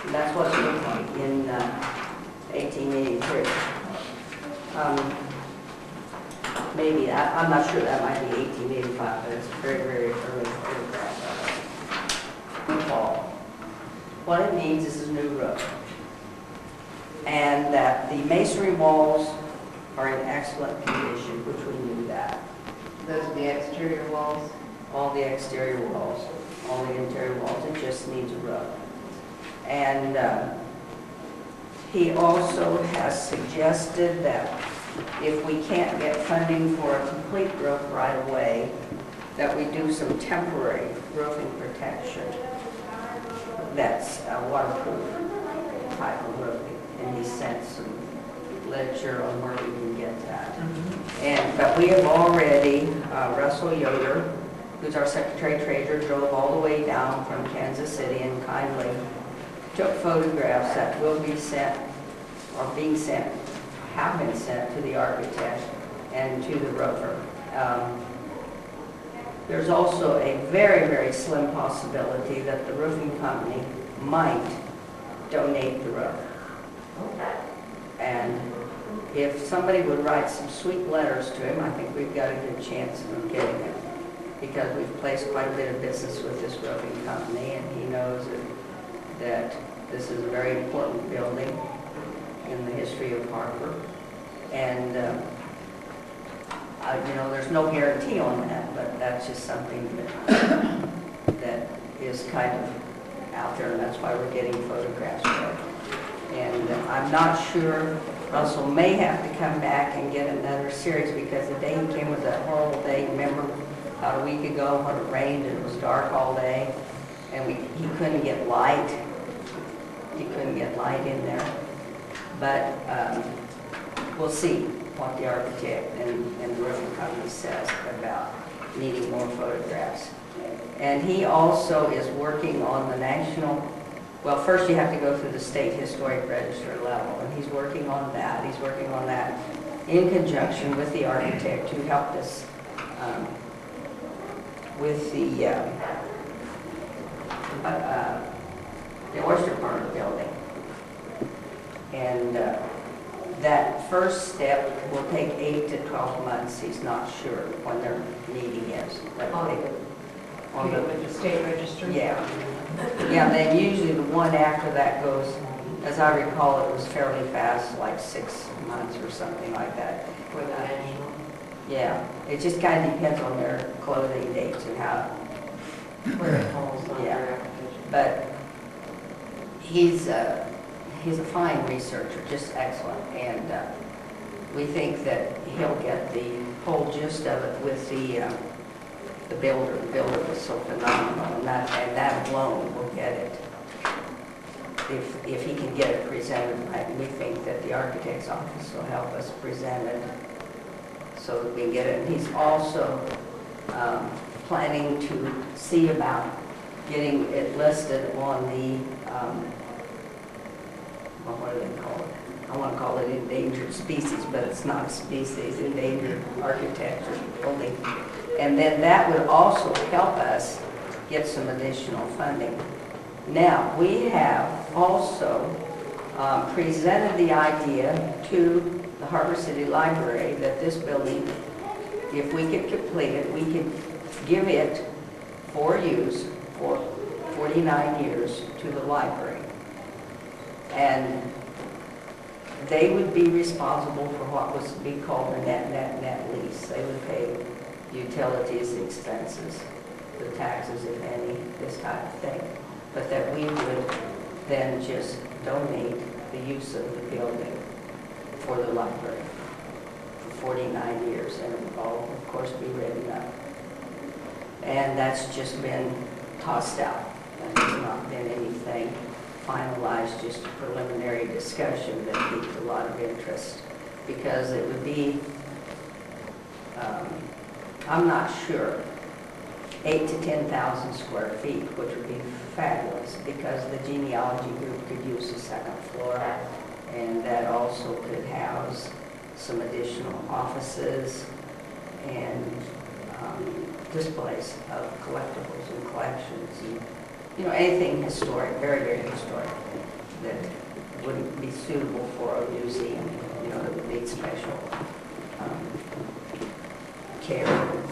And that's what it looked like in 1883. Maybe, I'm not sure, that might be 1885, but it's a very, very early photograph of it. What it needs is a new roof. And that the masonry walls are in excellent condition, which we knew that. Those are the exterior walls? All the exterior walls, all the interior walls, it just needs a roof. And he also has suggested that if we can't get funding for a complete roof right away, that we do some temporary roofing protection that's waterproof type of roofing. And he sent some literature on where we can get that. But we have already, Russell Yoder, who's our Secretary-Treasurer, drove all the way down from Kansas City and kindly took photographs that will be sent, or being sent, have been sent to the architect and to the roofer. There's also a very, very slim possibility that the roofing company might donate the roof. And if somebody would write some sweet letters to him, I think we've got a good chance of getting it, because we've placed quite a bit of business with this roofing company, and he knows that this is a very important building in the history of Harper. And you know, there's no guarantee on that, but that's just something that is kind of out there, and that's why we're getting photographs of it. And I'm not sure, Russell may have to come back and get another series, because the day he came was that horrible day. Remember about a week ago when it rained and it was dark all day, and he couldn't get light. He couldn't get light in there. But we'll see what the architect and the roofing company says about needing more photographs. And he also is working on the national, well, first you have to go through the state historic register level, and he's working on that. He's working on that in conjunction with the architect who helped us with the Oyster Park building. And that first step will take 8 to 12 months. He's not sure when their meeting is. With the state register? Yeah. Yeah, then usually the one after that goes, as I recall, it was fairly fast, like 6 months or something like that. For the national? Yeah, it just kind of depends on their closing dates and how. Where it falls on Yeah. their application. But he's a fine researcher, just excellent, and we think that he'll get the whole gist of it with the builder. The builder was so phenomenal, and that alone will get it. If he can get it presented, we think that the architect's office will help us present it so that we can get it. And he's also planning to see about getting it listed on the well, what do they call it? I want to call it endangered species, but it's not a species, endangered architecture building. And then that would also help us get some additional funding. Now, we have also presented the idea to the Harper City Library that this building, if we could complete it, we could give it for use for 49 years to the library. And they would be responsible for what was to be called a net lease. They would pay utilities, expenses, the taxes, if any, this type of thing. But that we would then just donate the use of the building for the library for 49 years, and it would all, of course, be written up. And that's just been tossed out. That has not been anything finalized, just a preliminary discussion that piqued a lot of interest, because it would be, I'm not sure, 8 to 10,000 square feet, which would be fabulous, because the genealogy group could use the second floor, and that also could house some additional offices and displays of collectibles and collections. And you know, anything historic, very, very historic, that wouldn't be suitable for a museum, you know, that would need special care.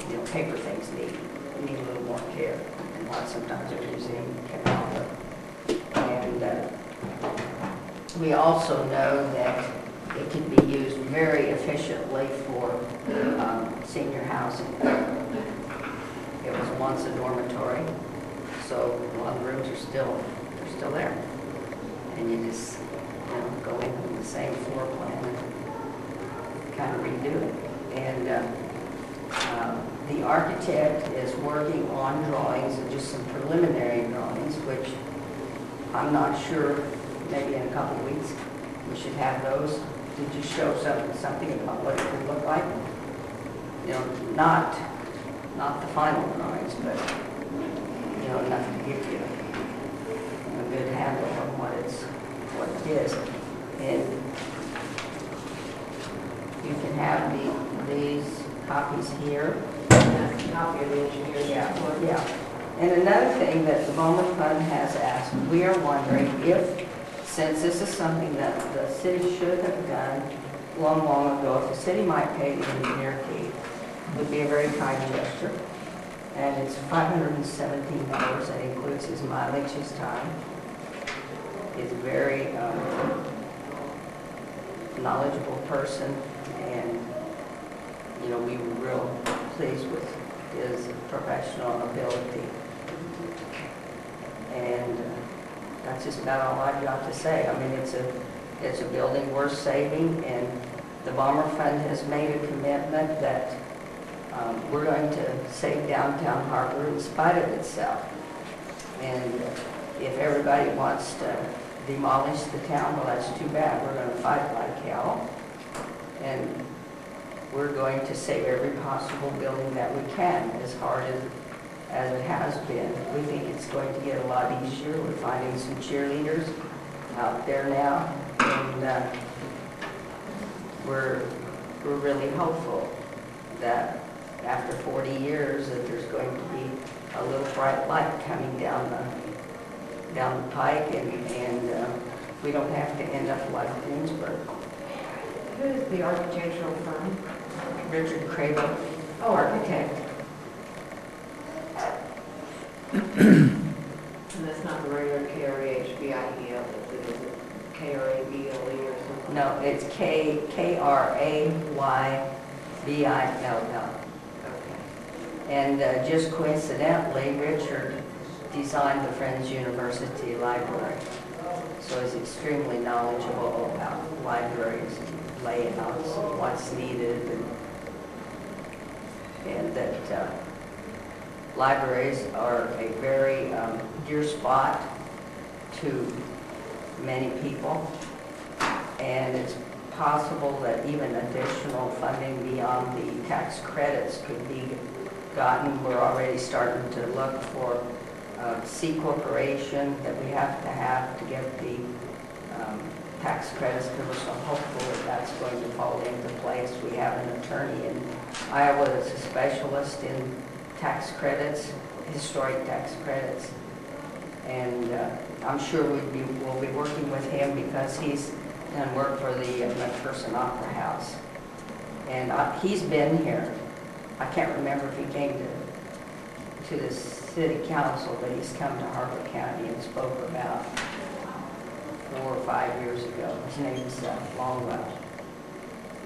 You know, paper things need a little more care than what sometimes a museum can offer. And we also know that it can be used very efficiently for senior housing. It was once a dormitory, so a lot of rooms are still there. And you just, you know, go in with the same floor plan and kind of redo it. And the architect is working on drawings, and just some preliminary drawings, which I'm not sure, maybe in a couple of weeks, we should have those to just show something about what it could look like. You know, not the final drawings, but, you know, enough to give you a good handle on what it is. And you can have these copies here. That's a copy of the engineer's report. Yeah. And another thing that the Bowman Fund has asked, we are wondering if, since this is something that the city should have done long, long ago, if the city might pay the engineer fee, would be a very kind gesture. And it's $517. That includes his mileage, his time. He's a very knowledgeable person, and you know, we were real pleased with his professional ability. And that's just about all I've got to say. I mean, it's a building worth saving, and the Bomber Fund has made a commitment that we're going to save downtown Harper in spite of itself. And if everybody wants to demolish the town, well, that's too bad. We're going to fight like hell, and we're going to save every possible building that we can, as hard as it has been. We think it's going to get a lot easier. We're finding some cheerleaders out there now, and we're really hopeful that after 40 years that there's going to be a little bright light coming down the pike, and we don't have to end up like Greensburg. Who is the architectural firm? Richard Crable, architect. And that's not the regular KRAHBIEL, it's KRABLE or something? No, it's KRAYBILL. Okay. And just coincidentally, Richard designed the Friends University Library. So he's extremely knowledgeable about libraries and layouts and what's needed, and that libraries are a very dear spot to many people, and it's possible that even additional funding beyond the tax credits could be gotten. We're already starting to look for C corporation that we have to get the tax credits, because we're so hopeful that that's going to fall into place. We have an attorney in Iowa that's a specialist in tax credits, historic tax credits, and I'm sure we'll be working with him because he's done work for the McPherson Opera House, and he's been here. I can't remember if he came to the city council, but he's come to Harper County and spoke about 4 or 5 years ago. His name is Longwell.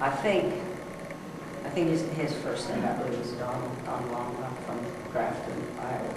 I think his first name, I believe, is Don Longwell from Grafton, Iowa.